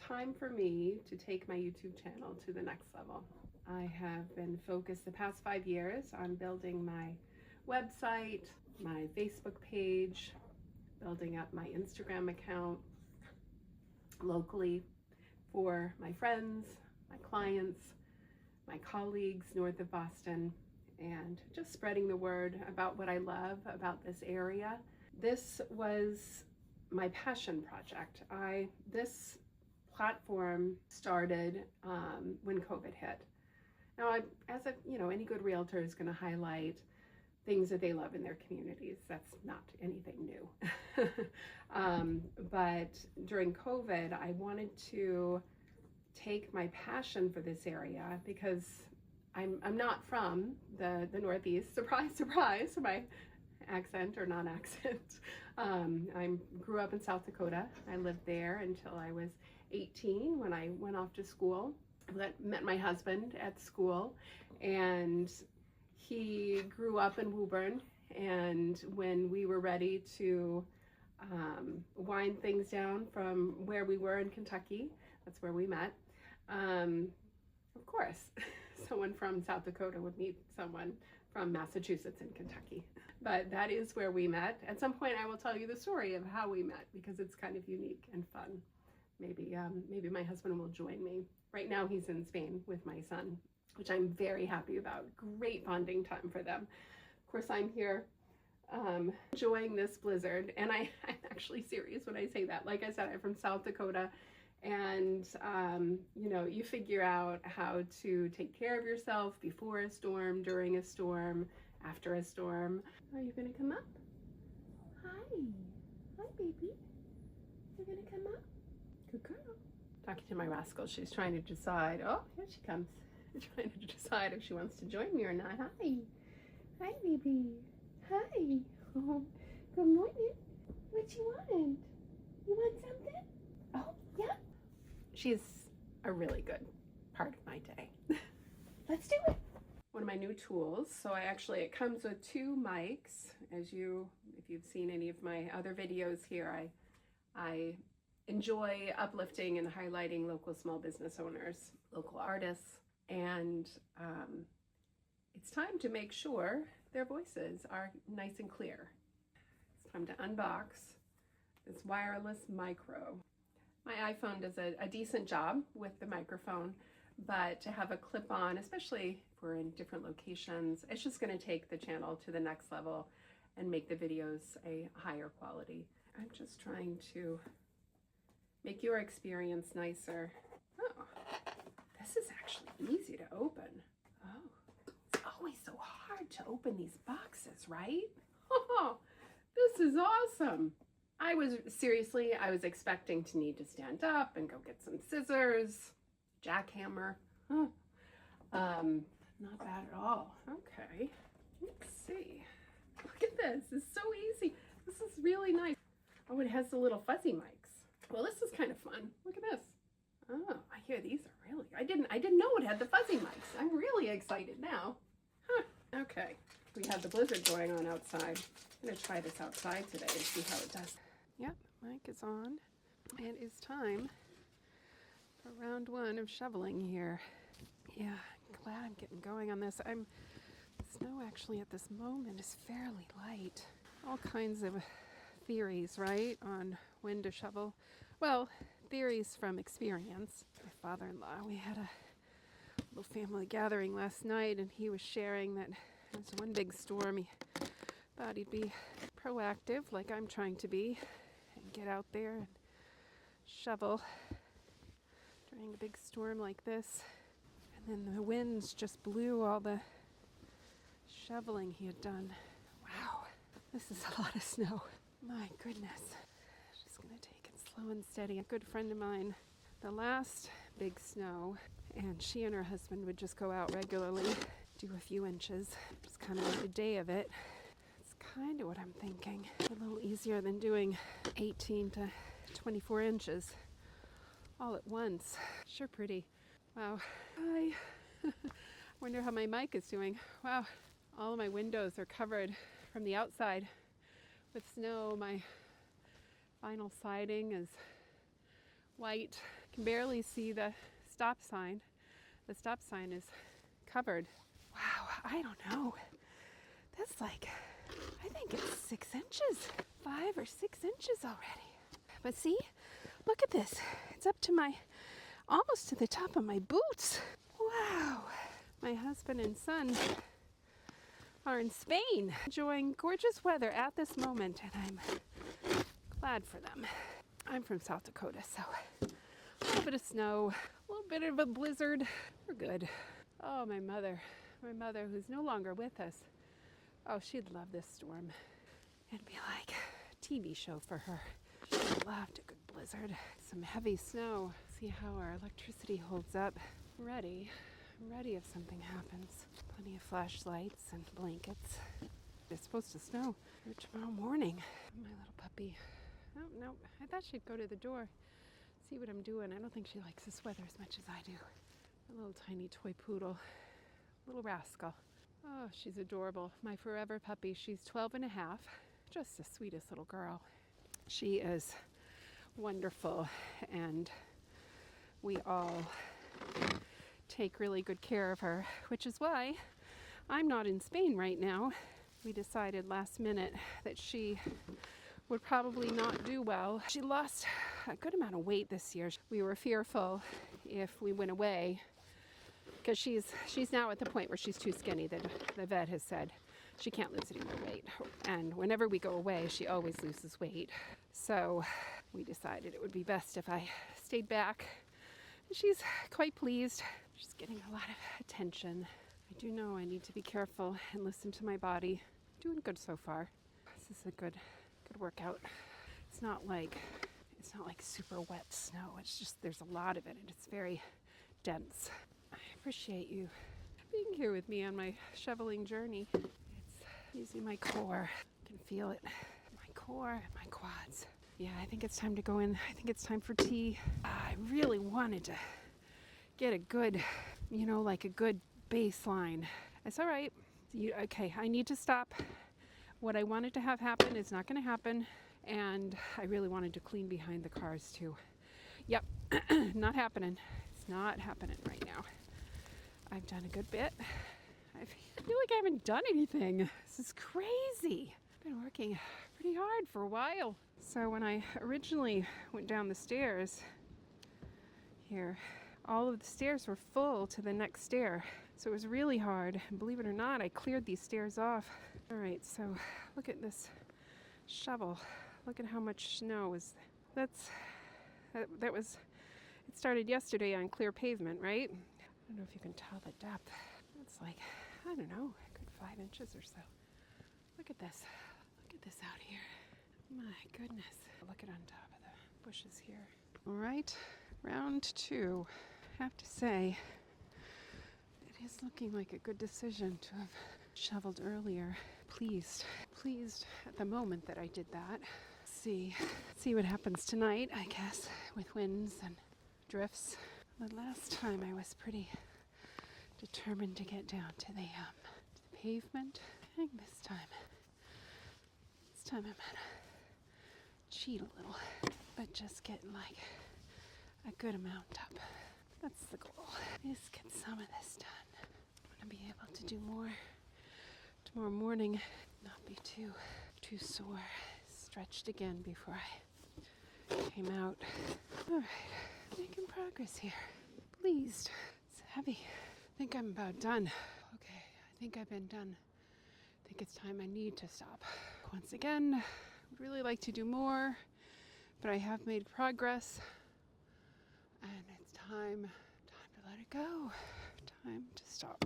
time for me to take my YouTube channel to the next level. I have been focused the past 5 years on building my website, my Facebook page, building up my Instagram account locally for my friends, my clients, my colleagues north of Boston, and just spreading the word about what I love about this area. This was my passion project. This platform started when COVID hit. Now, any good realtor is going to highlight things that they love in their communities. That's not anything new. But during COVID, I wanted to take my passion for this area because I'm not from the Northeast. Surprise, surprise, my accent or non-accent. I grew up in South Dakota. I lived there until I was 18 when I went off to school. I met my husband at school, and he grew up in Woburn. And when we were ready to wind things down from where we were in Kentucky, that's where we met. Of course, someone from South Dakota would meet someone from Massachusetts and Kentucky. But that is where we met. At some point I will tell you the story of how we met because it's kind of unique and fun. Maybe my husband will join me. Right now he's in Spain with my son, which I'm very happy about. Great bonding time for them. Of course, I'm here enjoying this blizzard, and I'm actually serious when I say that. Like I said, I'm from South Dakota, and you figure out how to take care of yourself before a storm, during a storm, after a storm. Are you gonna come up? Hi baby. You're gonna come up? Good girl. Talking to my rascal, she's trying to decide. Oh, here she comes. Trying to decide if she wants to join me or not. Hi baby. Hi. Oh, good morning. What you want? You want something? Oh, yeah. She's a really good part of my day. Let's do it. One of my new tools. So it comes with 2 mics. If you've seen any of my other videos here, I enjoy uplifting and highlighting local small business owners, local artists, and it's time to make sure their voices are nice and clear. It's time to unbox this wireless micro. My iPhone does a decent job with the microphone, but to have a clip-on, especially if we're in different locations, it's just going to take the channel to the next level and make the videos a higher quality. I'm just trying to make your experience nicer. Oh, this is actually easy to open. Oh, it's always so hard to open these boxes, right? Oh, this is awesome. I was expecting to need to stand up and go get some scissors, jackhammer. Huh. Not bad at all. Okay, let's see. Look at this. It's so easy. This is really nice. Oh, it has the little fuzzy mics. Well, this is kind of fun. Look at this. Oh, I hear these are really, I didn't know it had the fuzzy mics. I'm really excited now. Huh. Okay, we have the blizzard going on outside. I'm gonna try this outside today and see how it does. Yep, mic is on. It is time for round 1 of shoveling here. Yeah, I'm glad I'm getting going on this. The snow actually at this moment is fairly light. All kinds of theories, right, on when to shovel. Well, theories from experience. My father-in-law, we had a little family gathering last night, and he was sharing that there was one big storm. He thought he'd be proactive, like I'm trying to be, and get out there and shovel during a big storm like this. And then the winds just blew all the shoveling he had done. Wow, this is a lot of snow. My goodness. Just gonna take it slow and steady. A good friend of mine, the last big snow, and she and her husband would just go out regularly, do a few inches, just kind of make a day of it. It's kind of what I'm thinking. A little easier than doing 18 to 24 inches all at once. Sure pretty. Wow. I wonder how my mic is doing. Wow. All of my windows are covered from the outside with snow. My vinyl siding is white. Can barely see the stop sign. The stop sign is covered. Wow, I don't know. That's like, I think it's 6 inches, 5 or 6 inches already. But see, look at this. It's up to almost to the top of my boots. Wow. My husband and son are in Spain, enjoying gorgeous weather at this moment, and I'm glad for them. I'm from South Dakota, so a little bit of snow, a little bit of a blizzard. We're good. Oh, my mother, who's no longer with us. Oh, she'd love this storm. It'd be like a TV show for her. She loved a good blizzard. Some heavy snow. See how our electricity holds up. I'm ready if something happens. Plenty of flashlights and blankets. It's supposed to snow here tomorrow morning. My little puppy. Oh, no, I thought she'd go to the door, see what I'm doing. I don't think she likes this weather as much as I do. A little tiny toy poodle, little rascal. Oh, she's adorable. My forever puppy. She's 12 and a half. Just the sweetest little girl. She is wonderful, and we all take really good care of her, which is why I'm not in Spain right now. We decided last minute that she would probably not do well. She lost a good amount of weight this year. We were fearful if we went away, because she's now at the point where she's too skinny that the vet has said she can't lose any more weight. And whenever we go away, she always loses weight. So we decided it would be best if I stayed back. She's quite pleased. She's getting a lot of attention. I do know I need to be careful and listen to my body. Doing good so far. This is a good workout. It's not like super wet snow. It's just there's a lot of it, and it's very dense. I appreciate you being here with me on my shoveling journey. It's using my core. I can feel it. My core and my quads. Yeah, I think it's time to go in. I think it's time for tea. I really wanted to get a good, like a good baseline. It's all right. Okay, I need to stop. What I wanted to have happen is not going to happen. And I really wanted to clean behind the cars too. Yep, not happening. It's not happening right now. I've done a good bit. I feel like I haven't done anything. This is crazy. I've been working pretty hard for a while. So when I originally went down the stairs here, all of the stairs were full to the next stair. So it was really hard. And believe it or not, I cleared these stairs off. All right, so look at this shovel. Look at how much snow is. That was, it started yesterday on clear pavement, right? I don't know if you can tell the depth. It's like, I don't know, a good 5 inches or so. Look at this. Look at this out here. My goodness. Look at on top of the bushes here. All right, round 2. I have to say, it is looking like a good decision to have shoveled earlier. Pleased at the moment that I did that. See what happens tonight, I guess, with winds and drifts. The last time I was pretty determined to get down to the pavement. I think this time I'm gonna cheat a little, but just get like a good amount up. That's the goal. Is get some of this done. I'm gonna be able to do more tomorrow morning, not be too sore. Stretched again before I came out. All right, making progress here. Pleased. It's heavy. I think I'm about done. Okay, I think I've been done. I think it's time I need to stop. Once again, I would really like to do more, but I have made progress, and it's time to let it go. Time to stop.